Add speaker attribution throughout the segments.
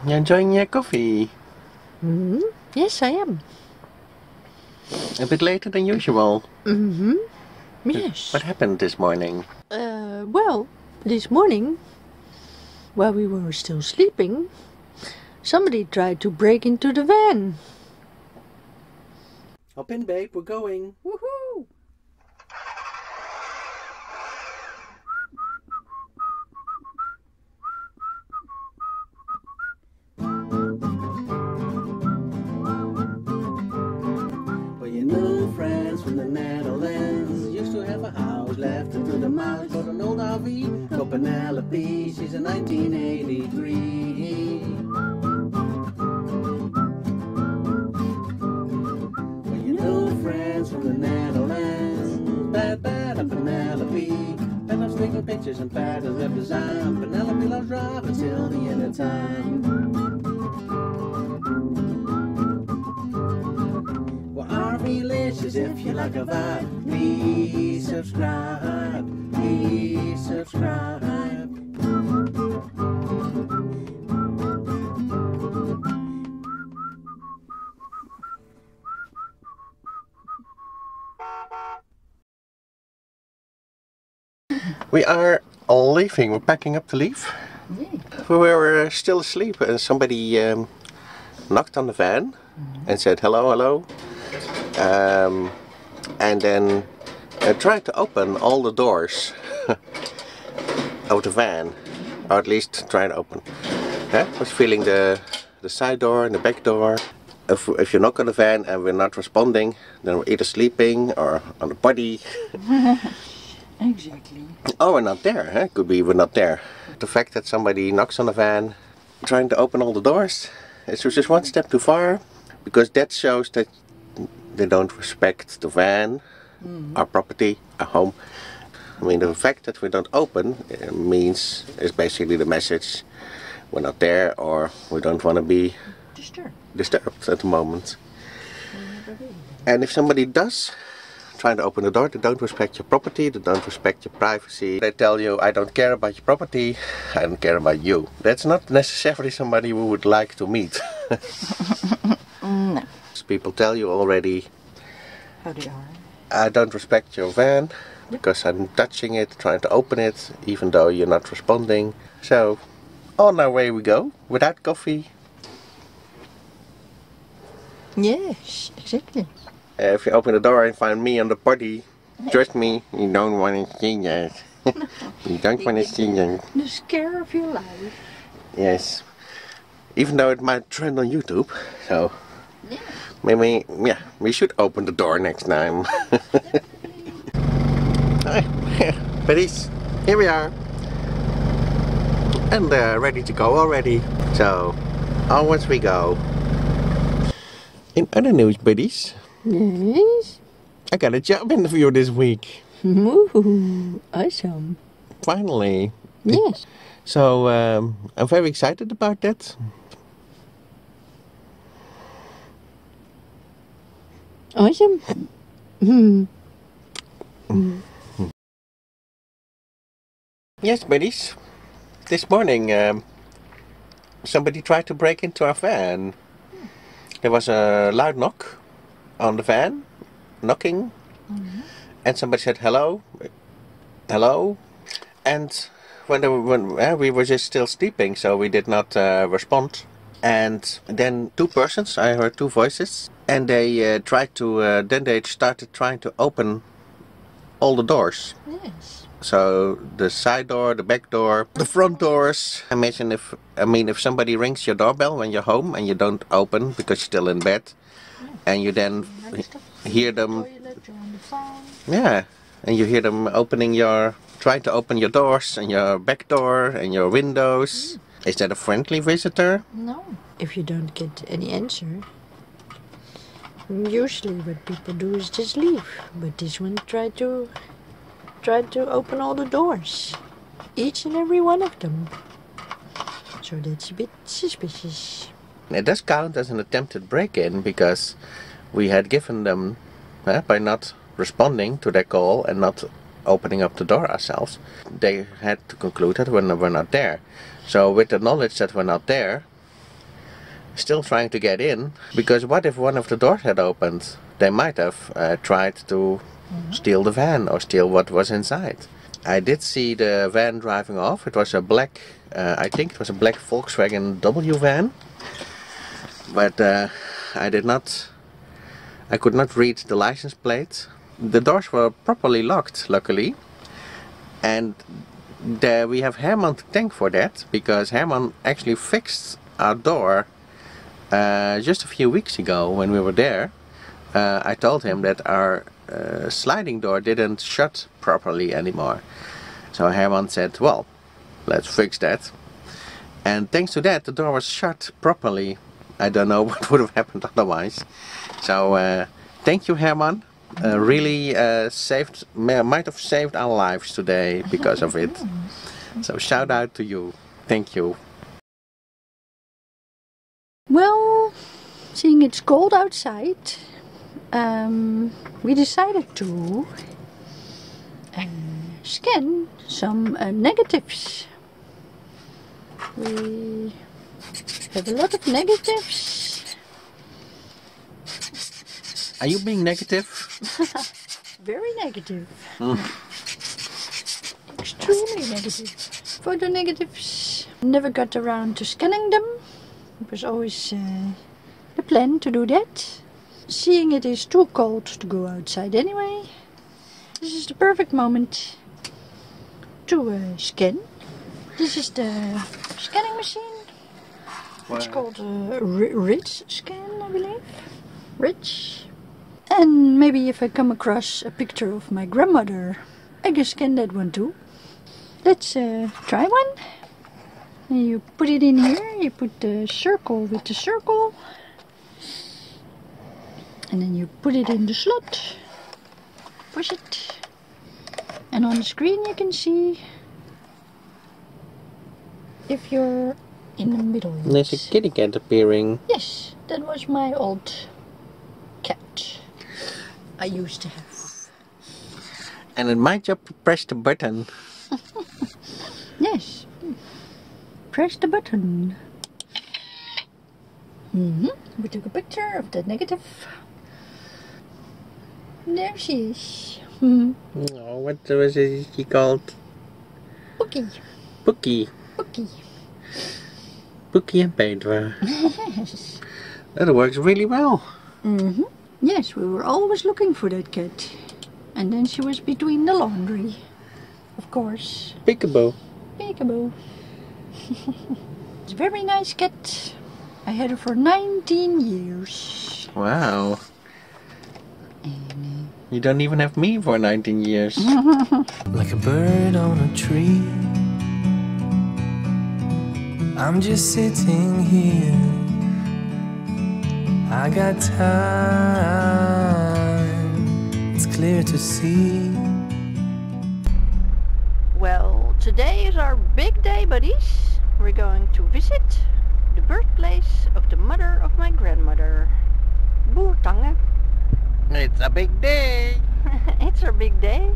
Speaker 1: You enjoying your coffee?
Speaker 2: Mm-hmm. Yes, I am.
Speaker 1: A bit later than usual.
Speaker 2: Mm-hmm. Yes.
Speaker 1: What happened this morning?
Speaker 2: Well, this morning, while we were still sleeping, somebody tried to break into the van.
Speaker 1: Hop in, babe, we're going.
Speaker 2: Woohoo!
Speaker 1: Well, you know, friends from the Netherlands used to have a house left into the mouse. Got an old RV called Penelope. She's in 1983. Well, you know, friends from the Netherlands, bad Penelope. Pat loves taking pictures and Pat does their design. Penelope loves driving till the end of time. Delicious. If you like a vibe, please subscribe. Please subscribe. We are leaving. We're packing up to leave. We were still asleep and somebody knocked on the van and said hello, hello. And then tried to open all the doors of the van, or at least try to open. Was feeling the side door and the back door. If you knock on the van and we're not responding, then we're either sleeping or on the body.
Speaker 2: Exactly.
Speaker 1: Oh, we're not there. Could be we're not there. The fact that somebody knocks on the van, trying to open all the doors, is just one step too far, because that shows that they don't respect the van, our property, our home. I mean, the fact that we don't open is basically the message we're not there, or we don't want to be disturbed at the moment. And if somebody does try to open the door, they don't respect your property, they don't respect your privacy. They tell you, I don't care about your property, I don't care about you. That's not necessarily somebody we would like to meet.
Speaker 2: No.
Speaker 1: People tell you already,
Speaker 2: How they are.
Speaker 1: I don't respect your van because I'm touching it, trying to open it, even though you're not responding. So, on our way we go, without coffee.
Speaker 2: Yes, exactly.
Speaker 1: If you open the door and find me on the potty, trust me, you don't want to see that. You don't want to see that.
Speaker 2: The scare of your life.
Speaker 1: Yes. Even though it might trend on YouTube, so maybe, yeah, we should open the door next time. Hi, buddies, here we are. And ready to go already. So, onwards we go. In other news, buddies,
Speaker 2: Yes.
Speaker 1: I got a job interview this week.
Speaker 2: Ooh, awesome.
Speaker 1: Finally.
Speaker 2: Yes.
Speaker 1: So, I'm very excited about that.
Speaker 2: Awesome.
Speaker 1: Yes, buddies. This morning, somebody tried to break into our van. There was a loud knock on the van, knocking, and somebody said hello, hello, and when we were just still sleeping, so we did not respond. And then two persons, I heard two voices, and they then they started trying to open all the doors.
Speaker 2: Yes.
Speaker 1: So the side door, the back door, the front doors. Imagine if somebody rings your doorbell when you're home and you don't open because you're still in bed, and you then hear them. Yeah, and you hear them trying to open your doors and your back door and your windows. Is that a friendly visitor?
Speaker 2: No. If you don't get any answer, usually what people do is just leave. But this one tried to open all the doors, each and every one of them. So that's a bit suspicious.
Speaker 1: It does count as an attempted break-in because we had given them, by not responding to their call and not opening up the door ourselves, they had to conclude that we're not there. So with the knowledge that we're not there, still trying to get in, because what if one of the doors had opened? They might have tried to steal the van or steal what was inside. I did see the van driving off. It was a black, I think it was a black Volkswagen W van, but I could not read the license plate. The doors were properly locked, luckily, and we have Herman to thank for that, because Herman actually fixed our door just a few weeks ago when we were there. I told him that our sliding door didn't shut properly anymore. So Herman said, well, let's fix that. And thanks to that, the door was shut properly. I don't know what would have happened otherwise. So thank you, Herman. Really might have saved our lives today because of it. So shout out to you. Thank you.
Speaker 2: Well, seeing it's cold outside, we decided to scan some negatives. We have a lot of negatives.
Speaker 1: Are you being negative?
Speaker 2: Very negative. Extremely negative. Photo negatives. Never got around to scanning them. It was always the plan to do that. Seeing it is too cold to go outside anyway, this is the perfect moment to scan. This is the scanning machine. It's called Rich Scan, I believe. Rich. And maybe if I come across a picture of my grandmother, I can scan that one too. Let's try one. And you put it in here, you put the circle with the circle. And then you put it in the slot. Push it. And on the screen you can see if you're in the middle.
Speaker 1: There's a kitty cat appearing.
Speaker 2: Yes, that was my old cat I used to have.
Speaker 1: And it might just press the button.
Speaker 2: Yes. Press the button. We took a picture of the negative. There she is.
Speaker 1: Oh, what was she called?
Speaker 2: Pookie.
Speaker 1: Pookie.
Speaker 2: Pookie.
Speaker 1: Pookie and Petra.
Speaker 2: Yes.
Speaker 1: That works really well.
Speaker 2: Yes, we were always looking for that cat. And then she was between the laundry. Of course.
Speaker 1: Peekaboo.
Speaker 2: Peekaboo. It's a very nice cat. I had her for 19 years.
Speaker 1: Wow. You don't even have me for 19 years.
Speaker 3: Like a bird on a tree, I'm just sitting here. I got time, it's clear to see.
Speaker 2: Well, today is our big day, buddies. We're going to visit the birthplace of the mother of my grandmother, Boertange.
Speaker 1: It's a big day.
Speaker 2: It's our big day.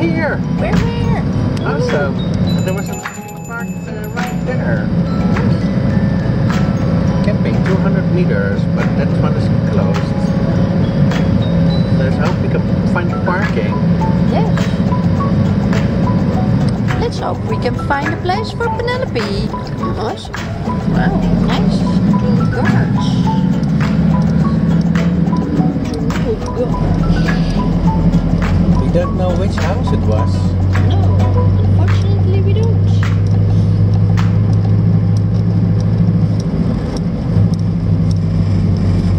Speaker 1: here.
Speaker 2: Where?
Speaker 1: Awesome. There was a park right there. Camping 200 meters, but that one is closed. Let's hope we can find parking.
Speaker 2: Yes. Let's hope we can find a place for Penelope. Awesome. Wow, nice. Two guards.
Speaker 1: We don't know which house it was.
Speaker 2: No, unfortunately we don't.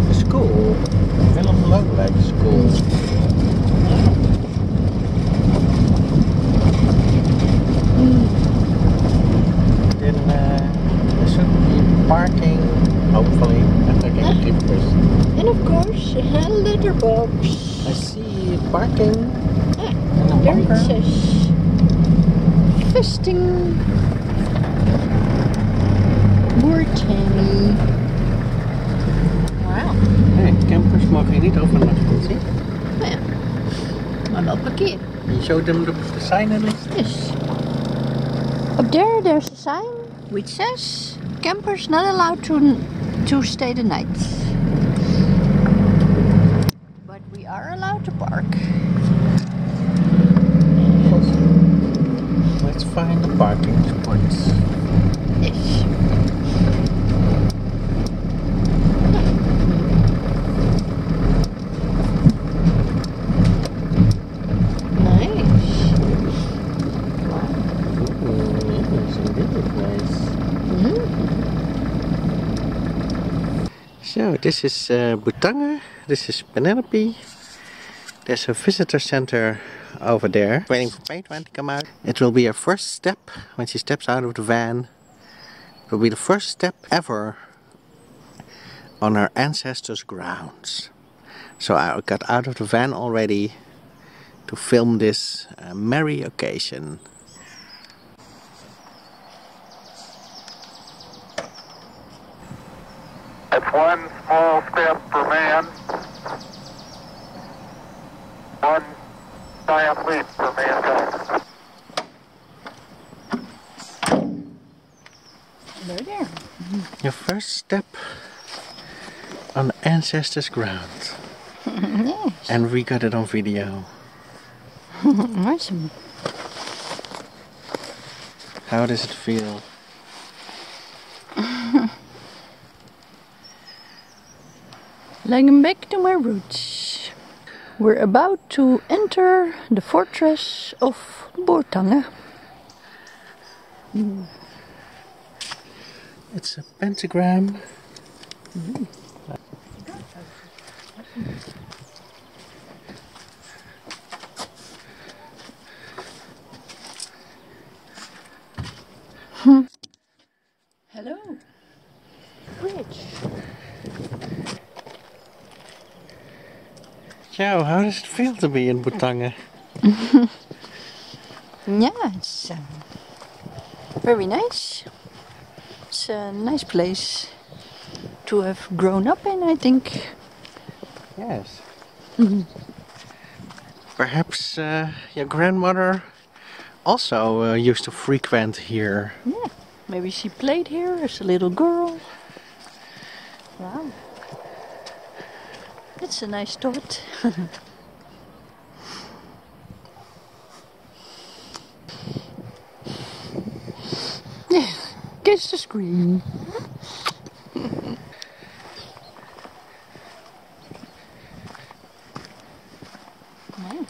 Speaker 1: The school. Willem Lodewijk School. Then there should be parking, hopefully, after getting clippers.
Speaker 2: And of course, a letterbox.
Speaker 1: I see parking
Speaker 2: Ah,
Speaker 1: and a
Speaker 2: there it
Speaker 1: bunker.
Speaker 2: says Vesting Boertani. Wauw.
Speaker 1: Nee, campers mogen niet overnachten, zie?
Speaker 2: Nou ja, maar wel parkeren.
Speaker 1: You showed them the sign at least?
Speaker 2: Yes. Up there, there's a sign which says campers not allowed to stay the night. But we are allowed to park.
Speaker 1: Let's find the parking spots.
Speaker 2: Yes. Nice.
Speaker 1: So this is Butange, this is Penelope. There's a visitor center over there. Waiting for Paintman to come out. It will be her first step when she steps out of the van. It will be the first step ever on her ancestors' grounds. So I got out of the van already to film this merry occasion.
Speaker 4: It's one small step for man, one giant leap for mankind.
Speaker 2: There.
Speaker 1: Your first step on the ancestors' ground.
Speaker 2: Yes.
Speaker 1: And we got it on video.
Speaker 2: Awesome.
Speaker 1: How does it feel?
Speaker 2: Like I'm back to my roots. We're about to enter the fortress of Boertange.
Speaker 1: It's a pentagram.
Speaker 2: Hello. Bridge.
Speaker 1: Joe, how does it feel to be in Butange?
Speaker 2: Yeah, it's very nice. It's a nice place to have grown up in, I think.
Speaker 1: Yes. Perhaps your grandmother also used to frequent here.
Speaker 2: Yeah, maybe she played here as a little girl. Wow. It's a nice thought. Yeah, kiss the screen. Wow.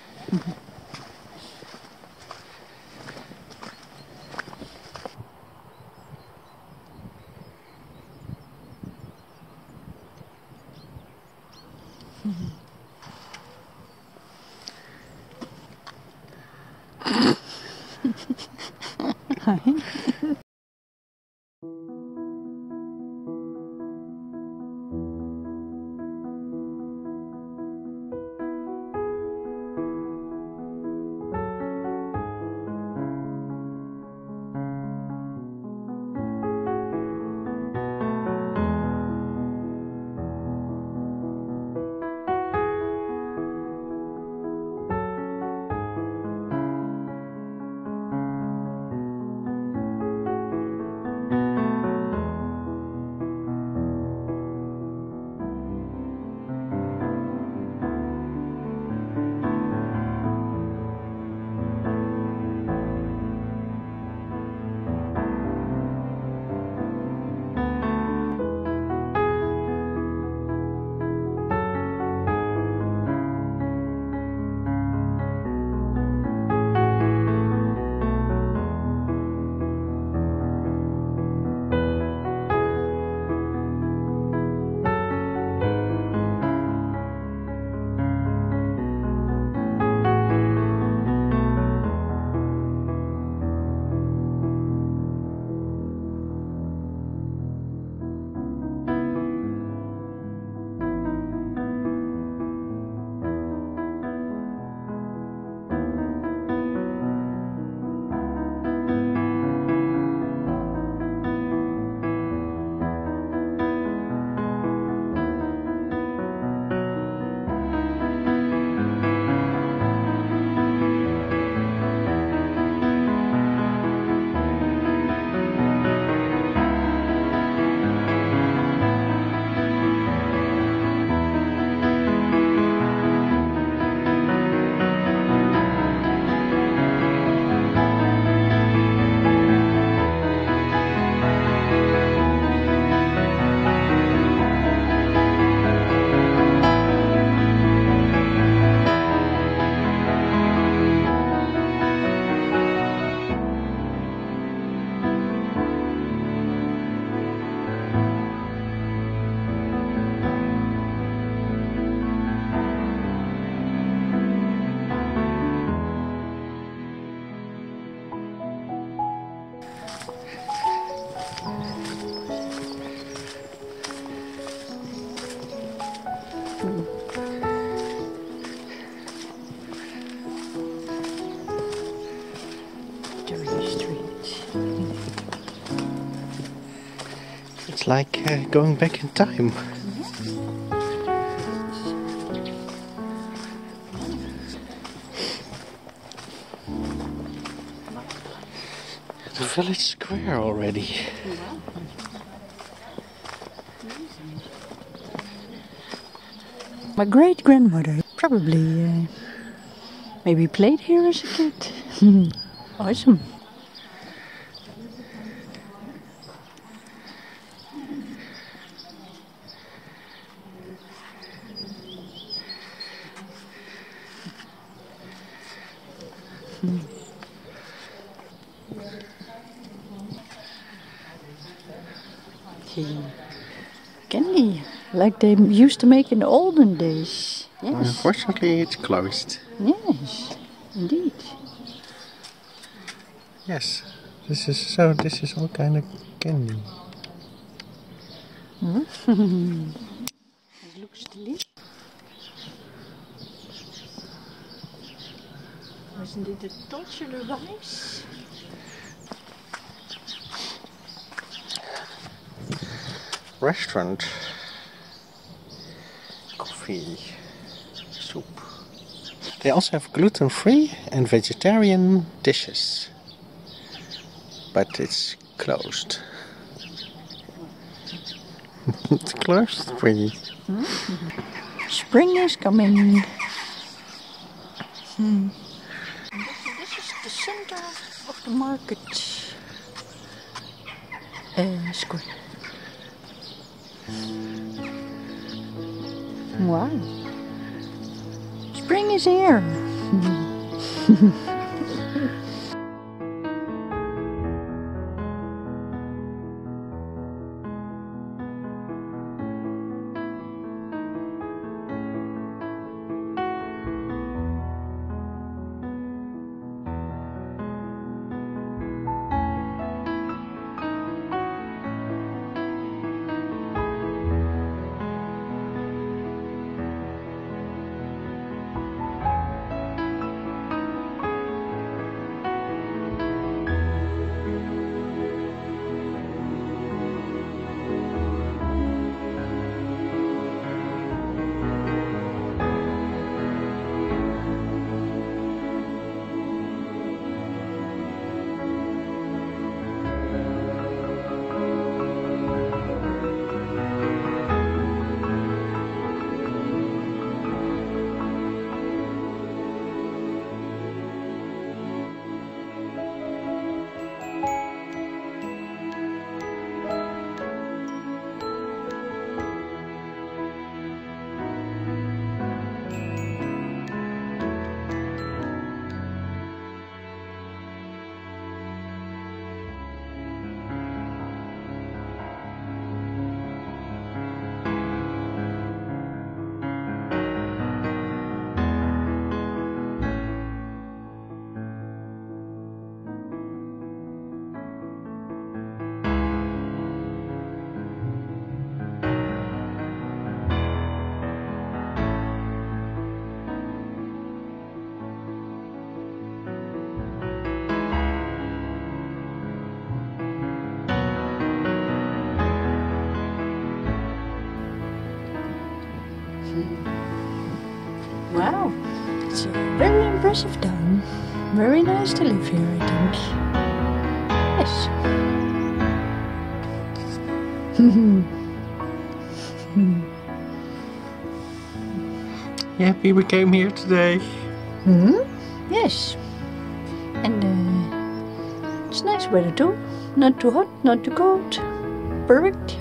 Speaker 1: It's like going back in time. The village square already.
Speaker 2: My great grandmother probably maybe played here as a kid. Awesome. Candy, like they used to make in the olden days. Yes.
Speaker 1: Unfortunately, it's closed.
Speaker 2: Yes, indeed.
Speaker 1: Yes, this is all kind of candy.
Speaker 2: It looks delicious. Wasn't it a touchje erbij?
Speaker 1: Restaurant. Coffee. Soup. They also have gluten-free and vegetarian dishes. But it's closed. It's closed for you.
Speaker 2: Spring is coming. This is the center of the market square. Wow. Spring is here. Wow, it's a very impressive town. Very nice to live here, I think. Yes.
Speaker 1: You happy we came here today?
Speaker 2: Yes. And it's nice weather too. Not too hot, not too cold. Perfect.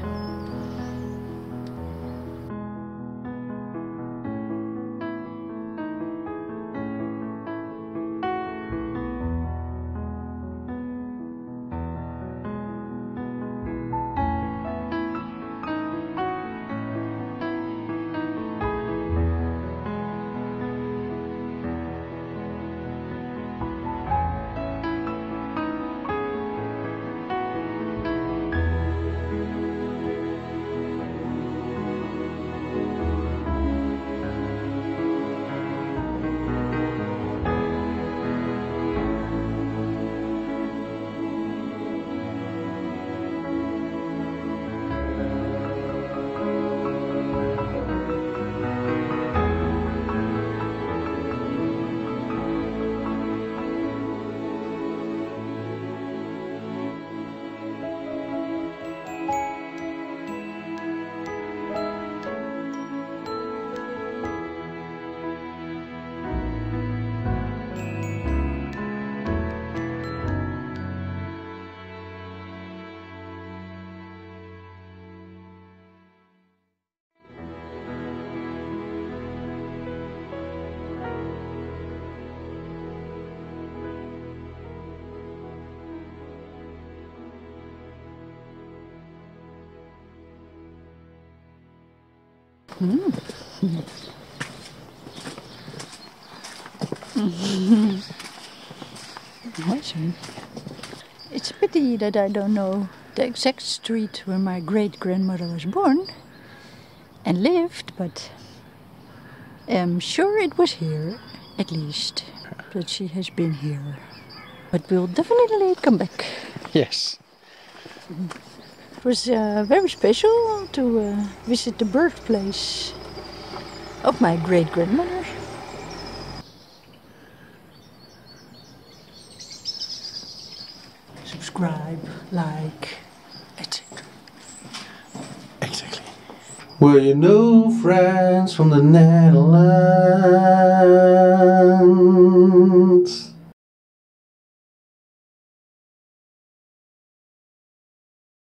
Speaker 2: Awesome. It's a pity that I don't know the exact street where my great-grandmother was born and lived, but I'm sure it was here, at least, that she has been here. But we'll definitely come back.
Speaker 1: Yes.
Speaker 2: It was very special to visit the birthplace of my great-grandmother. Subscribe, like, etc.
Speaker 1: Exactly. Were you new friends from the Netherlands?